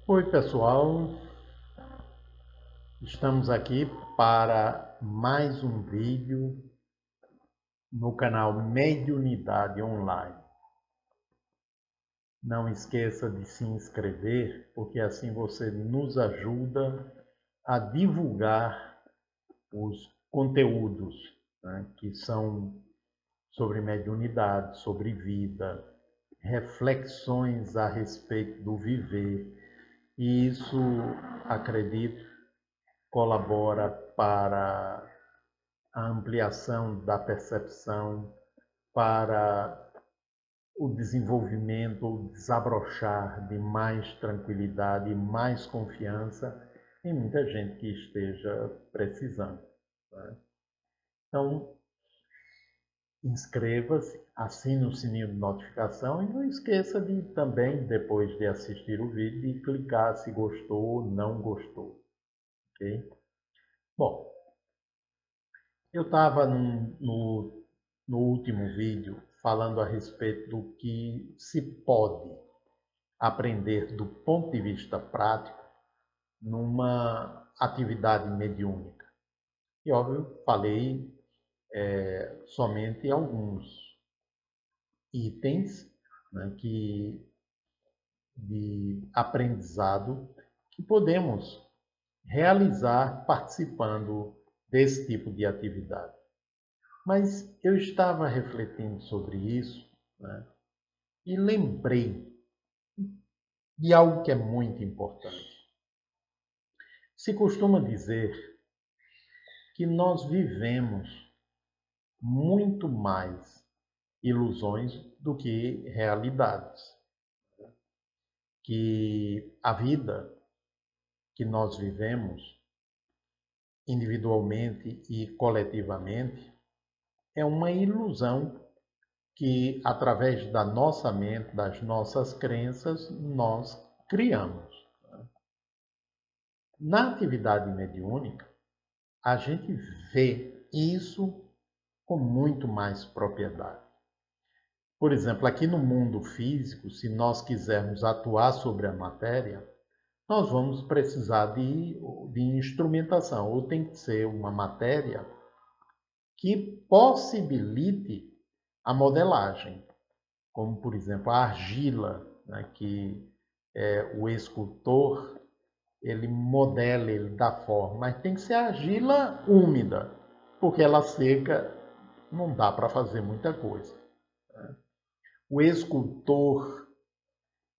Oi, pessoal. Estamos aqui para mais um vídeo no canal Mediunidade Online. Não esqueça de se inscrever, porque assim você nos ajuda a divulgar os conteúdos, né, que são sobre mediunidade, sobre vida, reflexões a respeito do viver. E isso, acredito, colabora para a ampliação da percepção, para o desenvolvimento, o desabrochar de mais tranquilidade e mais confiança em muita gente que esteja precisando. Né? Então, inscreva-se, assine o sininho de notificação e não esqueça de também, depois de assistir o vídeo, de clicar se gostou ou não gostou. Ok? Bom, eu estava no último vídeo falando a respeito do que se pode aprender do ponto de vista prático numa atividade mediúnica. E, óbvio, falei somente alguns itens, né, de aprendizado que podemos realizar participando desse tipo de atividade. Mas eu estava refletindo sobre isso, né, e lembrei de algo que é muito importante. Se costuma dizer que nós vivemos muito mais ilusões do que realidades. Que a vida que nós vivemos individualmente e coletivamente é uma ilusão que, através da nossa mente, das nossas crenças, nós criamos. Na atividade mediúnica, a gente vê isso com muito mais propriedade. Por exemplo, aqui no mundo físico, se nós quisermos atuar sobre a matéria, nós vamos precisar de instrumentação, ou tem que ser uma matéria que possibilite a modelagem, como, por exemplo, a argila, né, que o escultor ele modela, ele dá forma, mas tem que ser argila úmida, porque ela seca não dá para fazer muita coisa. O escultor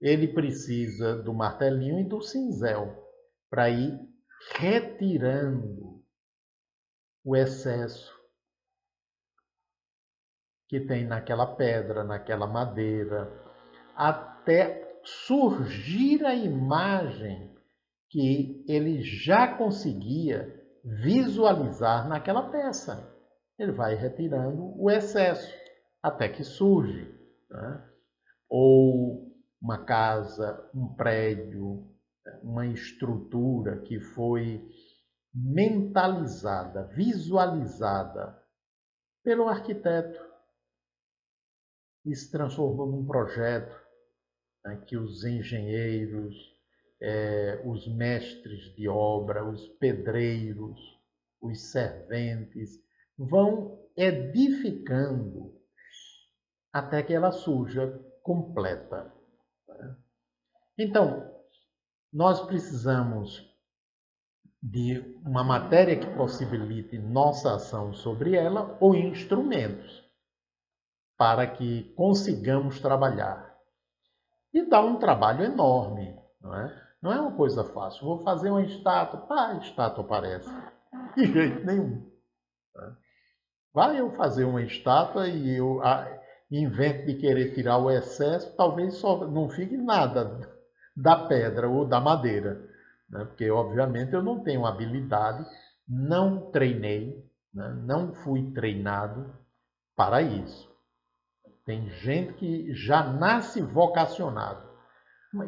ele precisa do martelinho e do cinzel para ir retirando o excesso que tem naquela pedra, naquela madeira, até surgir a imagem que ele já conseguia visualizar naquela peça. Ele vai retirando o excesso até que surge, né? Ou uma casa, um prédio, uma estrutura que foi mentalizada, visualizada pelo arquiteto e se transformou num projeto, né, que os engenheiros, os mestres de obra, os pedreiros, os serventes vão edificando até que ela surja completa. Então, nós precisamos de uma matéria que possibilite nossa ação sobre ela ou instrumentos para que consigamos trabalhar. E dá um trabalho enorme, não é? Não é uma coisa fácil. Vou fazer uma estátua, pá, a estátua aparece. De jeito nenhum. Né? Vai eu fazer uma estátua e eu invento de querer tirar o excesso, talvez só não fique nada da pedra ou da madeira. Né? Porque, obviamente, eu não tenho habilidade, não treinei, né? Não fui treinado para isso. Tem gente que já nasce vocacionado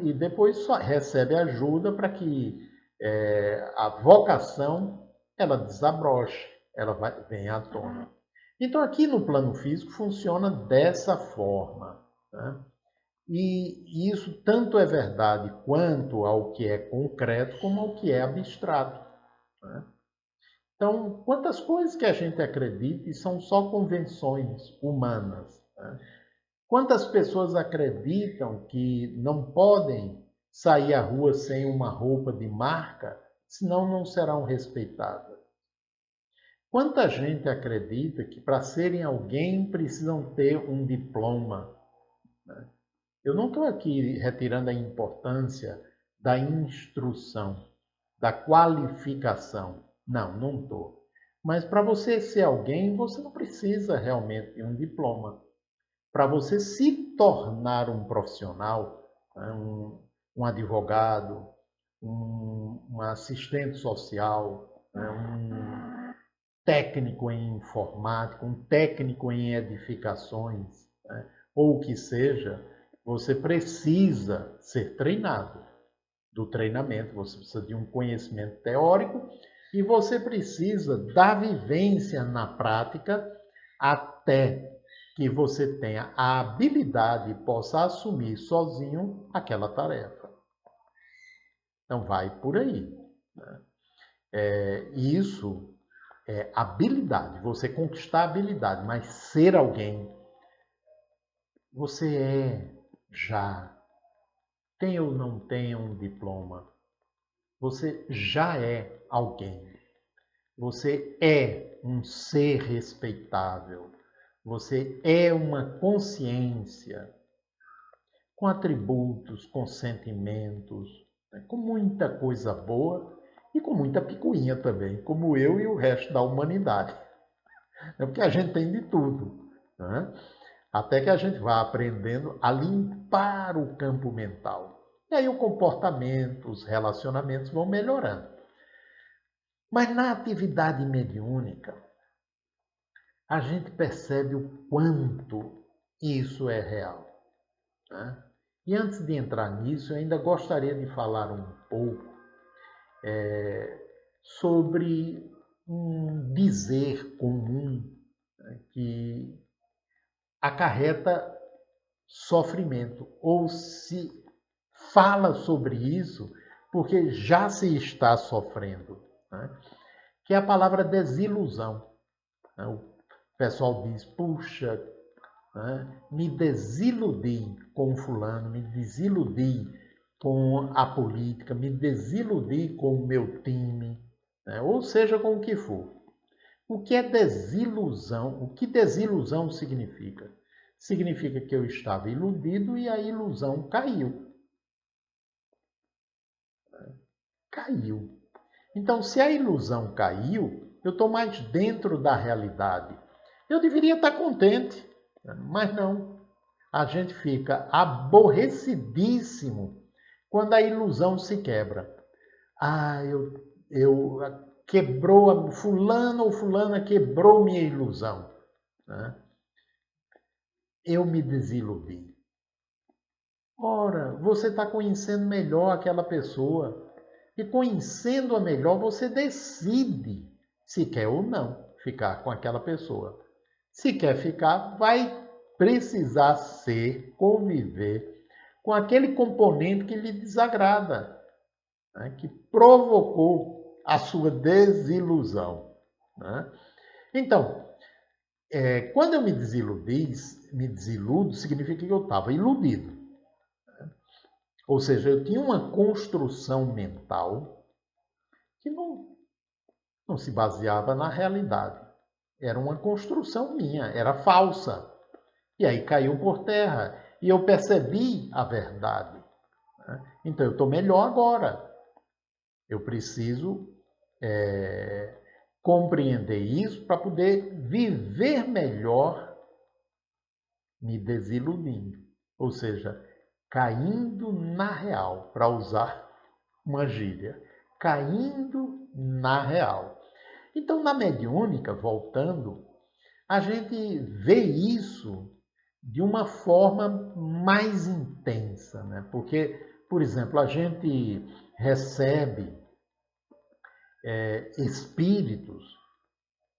e depois só recebe ajuda para que a vocação ela desabroche, ela venha à tona. Então aqui no plano físico funciona dessa forma, né? E isso tanto é verdade quanto ao que é concreto, como ao que é abstrato, né? Então, quantas coisas que a gente acredita e são só convenções humanas, né? Quantas pessoas acreditam que não podem sair à rua sem uma roupa de marca, senão não serão respeitadas? Quanta gente acredita que para serem alguém precisam ter um diploma? Eu não estou aqui retirando a importância da instrução, da qualificação. Não, não estou. Mas para você ser alguém, você não precisa realmente de um diploma. Para você se tornar um profissional, né, um advogado, um assistente social, né, um técnico em informática, um técnico em edificações, né, ou o que seja, você precisa ser treinado. Do treinamento, você precisa de um conhecimento teórico e você precisa da vivência na prática até que você tenha a habilidade e possa assumir sozinho aquela tarefa. Então vai por aí, né? Isso é habilidade, você conquistar a habilidade, mas ser alguém, você é já. Tem ou não tem um diploma, você já é alguém. Você é um ser respeitável. Você é uma consciência com atributos, com sentimentos, né, com muita coisa boa e com muita picuinha também, como eu e o resto da humanidade. É porque a gente tem de tudo, né? Até que a gente vá aprendendo a limpar o campo mental. E aí o comportamento, os relacionamentos vão melhorando. Mas na atividade mediúnica, a gente percebe o quanto isso é real, né? E antes de entrar nisso, eu ainda gostaria de falar um pouco sobre um dizer comum, né, que acarreta sofrimento, ou se fala sobre isso porque já se está sofrendo, né? Que é a palavra desilusão, né? O pessoal diz, puxa, né, me desiludi com o fulano, me desiludi com a política, me desiludi com o meu time, né? Ou seja, com o que for. O que é desilusão? O que desilusão significa? Significa que eu estava iludido e a ilusão caiu. Caiu. Então, se a ilusão caiu, eu estou mais dentro da realidade. Eu deveria estar contente, mas não. A gente fica aborrecidíssimo quando a ilusão se quebra. Ah, eu quebrou, fulano ou fulana quebrou minha ilusão, né? Eu me desiludi. Ora, você está conhecendo melhor aquela pessoa. E conhecendo-a melhor, você decide se quer ou não ficar com aquela pessoa. Se quer ficar, vai precisar conviver com aquele componente que lhe desagrada, né? Que provocou a sua desilusão, né? Então, quando eu me desiludo, significa que eu estava iludido. Ou seja, eu tinha uma construção mental que não se baseava na realidade. Era uma construção minha, era falsa. E aí caiu por terra. E eu percebi a verdade, né? Então eu estou melhor agora. Eu preciso compreender isso para poder viver melhor me desiludindo. Ou seja, caindo na real, para usar uma gíria. Caindo na real. Então, na mediúnica, voltando, a gente vê isso de uma forma mais intensa, né? Porque, por exemplo, a gente recebe espíritos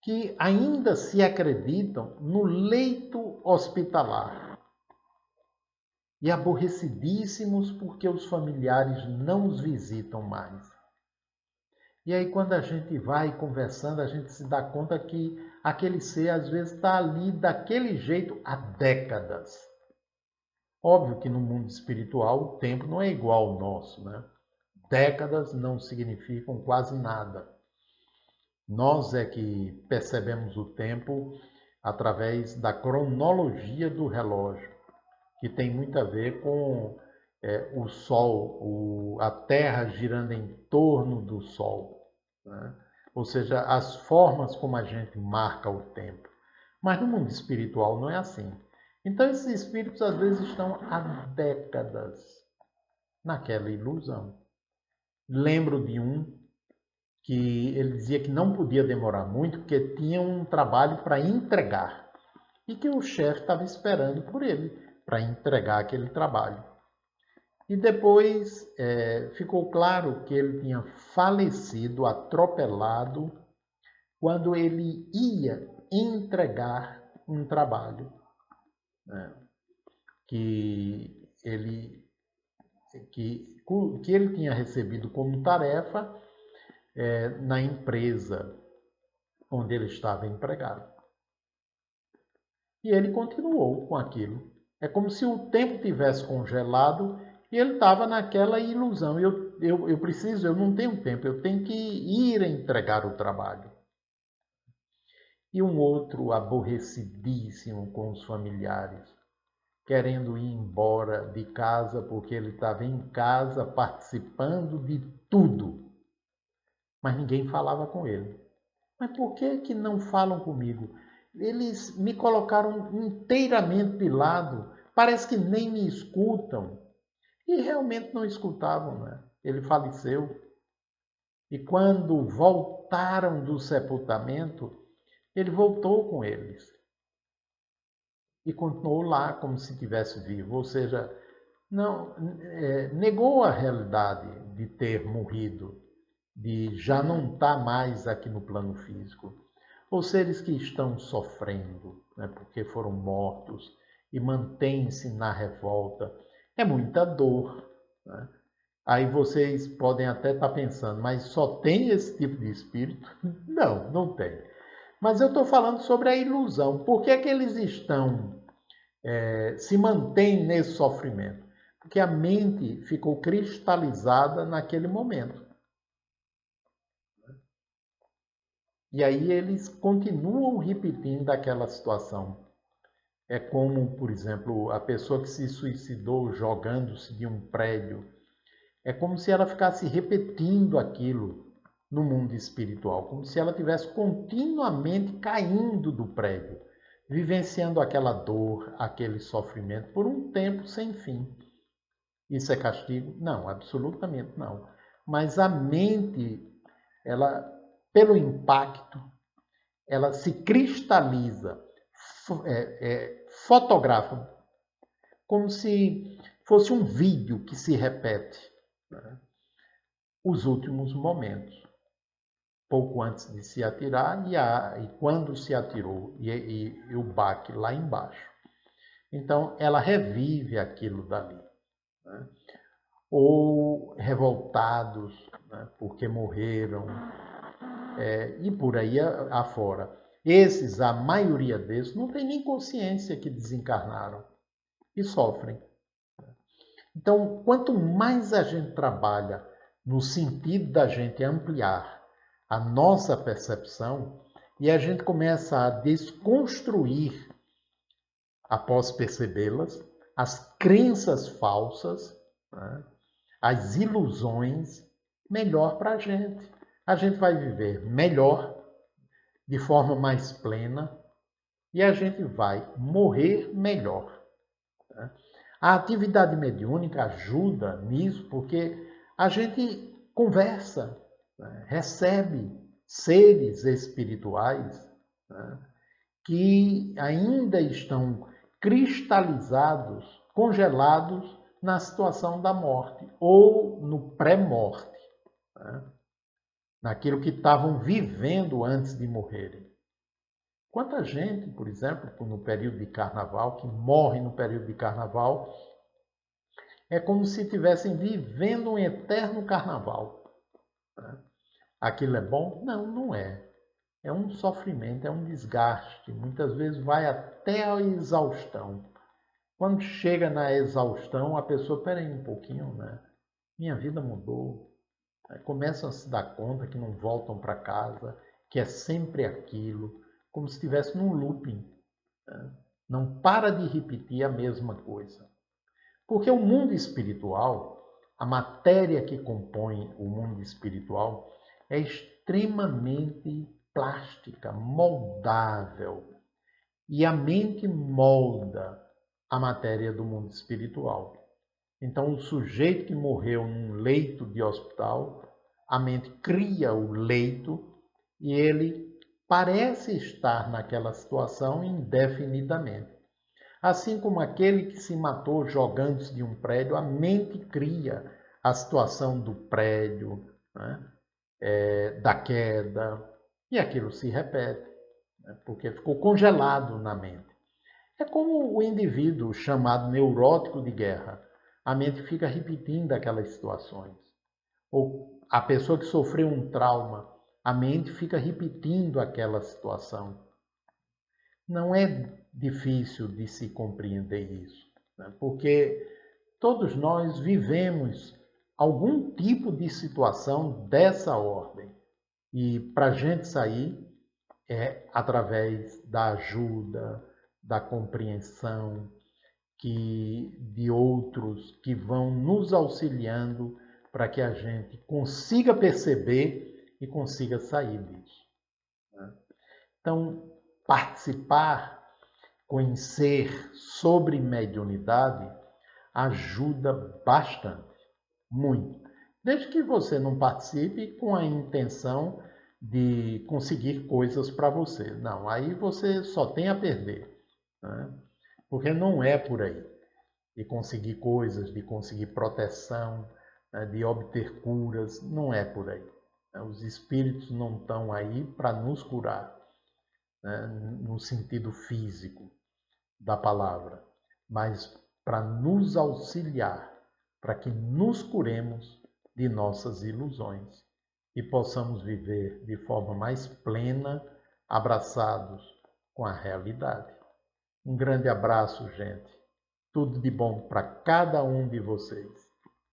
que ainda se acreditam no leito hospitalar. e aborrecidíssimos porque os familiares não os visitam mais. E aí, quando a gente vai conversando, a gente se dá conta que aquele ser, às vezes, está ali daquele jeito há décadas. Óbvio que no mundo espiritual o tempo não é igual ao nosso, né? Décadas não significam quase nada. Nós é que percebemos o tempo através da cronologia do relógio, que tem muito a ver com o Sol, a Terra girando em torno do Sol, né? Ou seja, as formas como a gente marca o tempo. Mas no mundo espiritual não é assim. Então esses espíritos às vezes estão há décadas naquela ilusão. Lembro de um que ele dizia que não podia demorar muito porque tinha um trabalho para entregar e que o chefe estava esperando por ele para entregar aquele trabalho. E depois ficou claro que ele tinha falecido, atropelado, quando ele ia entregar um trabalho, né, que ele que ele tinha recebido como tarefa na empresa onde ele estava empregado. E ele continuou com aquilo. É como se o tempo tivesse congelado e ele estava naquela ilusão. Eu preciso, eu não tenho tempo, eu tenho que ir entregar o trabalho. E um outro aborrecidíssimo com os familiares, querendo ir embora de casa porque ele estava em casa participando de tudo, mas ninguém falava com ele. Mas por que não falam comigo? Eles me colocaram inteiramente de lado, parece que nem me escutam. E realmente não escutavam, né? Ele faleceu. E quando voltaram do sepultamento, ele voltou com eles. E continuou lá como se estivesse vivo. Ou seja, não negou a realidade de ter morrido, de já não estar mais aqui no plano físico. Ou seres que estão sofrendo, né, porque foram mortos e mantêm-se na revolta. É muita dor, né? Aí vocês podem até estar pensando, mas só tem esse tipo de espírito? Não, não tem. Mas eu estou falando sobre a ilusão. Por que é que eles estão, se mantêm nesse sofrimento? Porque a mente ficou cristalizada naquele momento. E aí eles continuam repetindo aquela situação. É como, por exemplo, a pessoa que se suicidou jogando-se de um prédio. É como se ela ficasse repetindo aquilo no mundo espiritual, como se ela estivesse continuamente caindo do prédio, vivenciando aquela dor, aquele sofrimento por um tempo sem fim. Isso é castigo? Não, absolutamente não. Mas a mente, ela, pelo impacto, ela se cristaliza, fotografa, como se fosse um vídeo que se repete, né, os últimos momentos, pouco antes de se atirar e quando se atirou, e o baque lá embaixo. Então, ela revive aquilo dali. Né? Ou revoltados, né, porque morreram, e por aí afora. Esses, a maioria desses, não tem nem consciência que desencarnaram e sofrem. Então, quanto mais a gente trabalha no sentido da gente ampliar a nossa percepção e a gente começa a desconstruir, após percebê-las, as crenças falsas, né, as ilusões, melhor para a gente. A gente vai viver melhor, de forma mais plena, e a gente vai morrer melhor. Né? A atividade mediúnica ajuda nisso, porque a gente conversa, né, recebe seres espirituais, né, que ainda estão cristalizados, congelados na situação da morte ou no pré-morte, né, naquilo que estavam vivendo antes de morrerem. Quanta gente, por exemplo, no período de carnaval, que morre no período de carnaval É como se estivessem vivendo um eterno carnaval. Aquilo é bom? Não, não é. É um sofrimento, é um desgaste. Muitas vezes vai até a exaustão. Quando chega na exaustão, a pessoa, peraí um pouquinho, né? Minha vida mudou. Começam a se dar conta que não voltam para casa, que é sempre aquilo, como se estivesse num looping. Não para de repetir a mesma coisa. Porque o mundo espiritual, a matéria que compõe o mundo espiritual, é extremamente plástica, moldável. E a mente molda a matéria do mundo espiritual. Então, o sujeito que morreu num leito de hospital, a mente cria o leito e ele parece estar naquela situação indefinidamente. Assim como aquele que se matou jogando-se de um prédio, a mente cria a situação do prédio, né? Da queda, e aquilo se repete, né? Porque ficou congelado na mente. É como o indivíduo chamado neurótico de guerra. A mente fica repetindo aquelas situações. Ou a pessoa que sofreu um trauma, a mente fica repetindo aquela situação. Não é difícil de se compreender isso, né? Porque todos nós vivemos algum tipo de situação dessa ordem. E para a gente sair é através da ajuda, da compreensão de outros que vão nos auxiliando para que a gente consiga perceber e consiga sair disso. Então, participar, conhecer sobre mediunidade ajuda bastante, muito. Desde que você não participe com a intenção de conseguir coisas para você. Não, aí você só tem a perder, né? Porque não é por aí. De conseguir coisas, de conseguir proteção, né? De obter curas, não é por aí. Os espíritos não estão aí para nos curar, né? No sentido físico da palavra, mas para nos auxiliar, para que nos curemos de nossas ilusões e possamos viver de forma mais plena, abraçados com a realidade. Um grande abraço, gente. Tudo de bom para cada um de vocês.